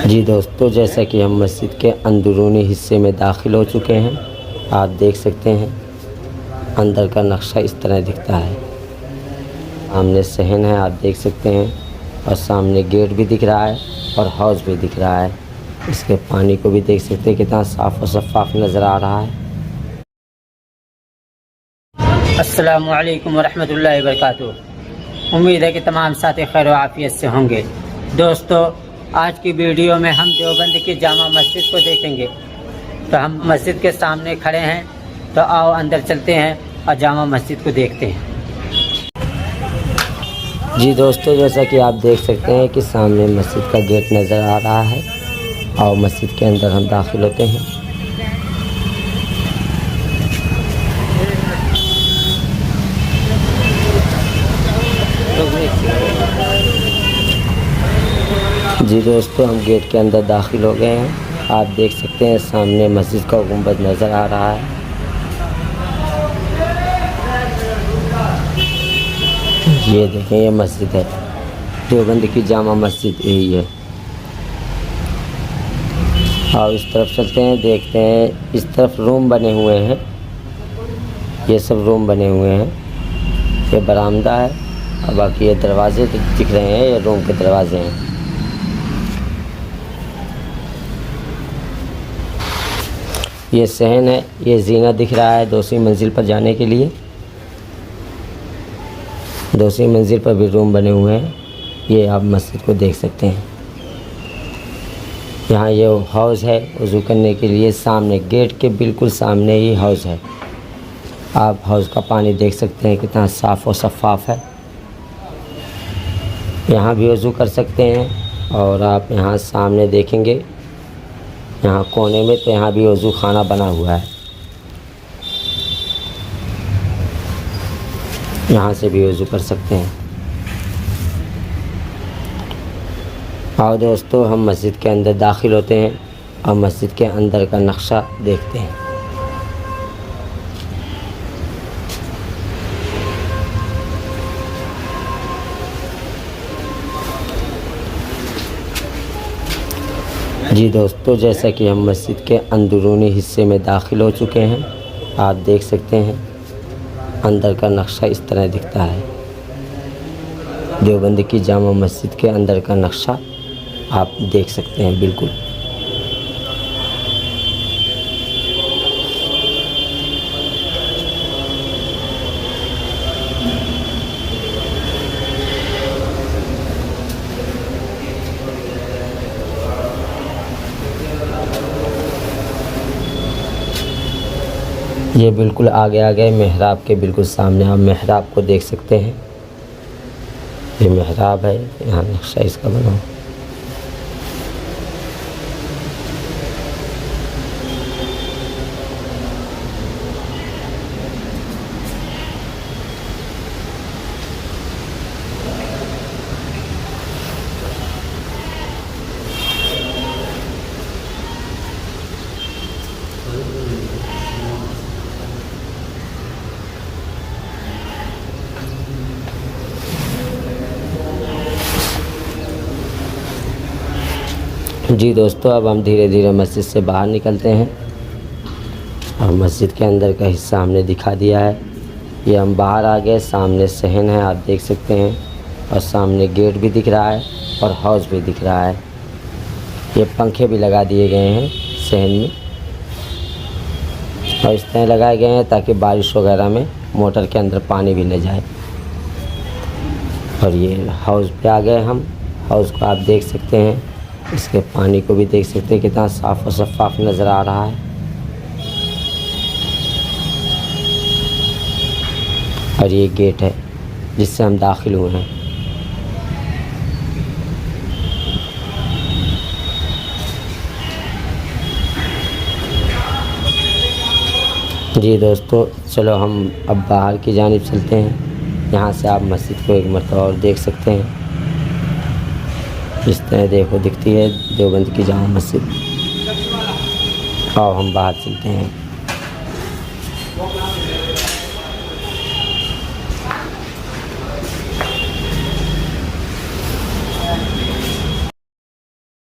जी दोस्तों, जैसा कि हम मस्जिद के अंदरूनी हिस्से में दाखिल हो चुके हैं। आप देख सकते हैं अंदर का नक्शा इस तरह दिखता है। सामने सहन है, आप देख सकते हैं, और सामने गेट भी दिख रहा है और हौज़ भी दिख रहा है। इसके पानी को भी देख सकते हैं कितना साफ़ और शफ़ाफ नज़र आ रहा है। अस्सलामु अलैकुम वरहमतुल्लाहि वबरकातुहू। उम्मीद है कि तमाम साथी खैर व आफियत से होंगे। दोस्तों, आज की वीडियो में हम देवबंद की जामा मस्जिद को देखेंगे। तो हम मस्जिद के सामने खड़े हैं, तो आओ अंदर चलते हैं और जामा मस्जिद को देखते हैं। जी दोस्तों, जैसा कि आप देख सकते हैं कि सामने मस्जिद का गेट नज़र आ रहा है और मस्जिद के अंदर हम दाखिल होते हैं। जी दोस्तों, हम गेट के अंदर दाखिल हो गए हैं। आप देख सकते हैं सामने मस्जिद का गुंबद नज़र आ रहा है। ये देखें, ये मस्जिद है, देवबंद की जामा मस्जिद यही है। और इस तरफ चलते हैं, देखते हैं इस तरफ रूम बने हुए हैं। ये सब रूम बने हुए हैं। ये बरामदा है और बाकी ये दरवाजे दिख रहे हैं, ये रूम के दरवाजे हैं। ये सहन है, ये जीना दिख रहा है दूसरी मंजिल पर जाने के लिए। दूसरी मंजिल पर भी रूम बने हुए हैं। ये आप मस्जिद को देख सकते हैं। यहाँ ये हौज़ है वज़ू करने के लिए। सामने गेट के बिल्कुल सामने ही हौज़ है। आप हौज़ का पानी देख सकते हैं कितना साफ़ और शफ़ाफ है। यहाँ भी वज़ू कर सकते हैं। और आप यहाँ सामने देखेंगे, यहाँ कोने में, तो यहाँ भी वज़ू खाना बना हुआ है। यहाँ से भी वज़ू कर सकते हैं। आओ दोस्तों, हम मस्जिद के अंदर दाखिल होते हैं और मस्जिद के अंदर का नक्शा देखते हैं। जी दोस्तों, जैसा कि हम मस्जिद के अंदरूनी हिस्से में दाखिल हो चुके हैं। आप देख सकते हैं अंदर का नक्शा इस तरह दिखता है। देवबंद की जामा मस्जिद के अंदर का नक्शा आप देख सकते हैं बिल्कुल। ये बिल्कुल आगे आ गए मेहराब के बिल्कुल सामने। आप मेहराब को देख सकते हैं। ये मेहराब है, यहाँ नक्शा इसका बना। जी दोस्तों, अब हम धीरे धीरे मस्जिद से बाहर निकलते हैं और मस्जिद के अंदर का हिस्सा हमने दिखा दिया है। ये हम बाहर आ गए। सामने सहन है, आप देख सकते हैं, और सामने गेट भी दिख रहा है और हौज़ भी दिख रहा है। ये पंखे भी लगा दिए गए हैं सहन में, और इस तरह लगाए गए हैं ताकि बारिश वगैरह में मोटर के अंदर पानी भी ले जाए। और ये हौज़ पे आ गए हम। हौज़ को आप देख सकते हैं, इसके पानी को भी देख सकते हैं कितना साफ़ और शफ़ाफ नज़र आ रहा है। और ये गेट है जिससे हम दाखिल हुए हैं। जी दोस्तों, चलो हम अब बाहर की जानिब चलते हैं। यहाँ से आप मस्जिद को एक मरतबा और देख सकते हैं। इस तरह देखो दिखती है देवबंद की जामा मस्जिद। और हम बाहर चलते हैं।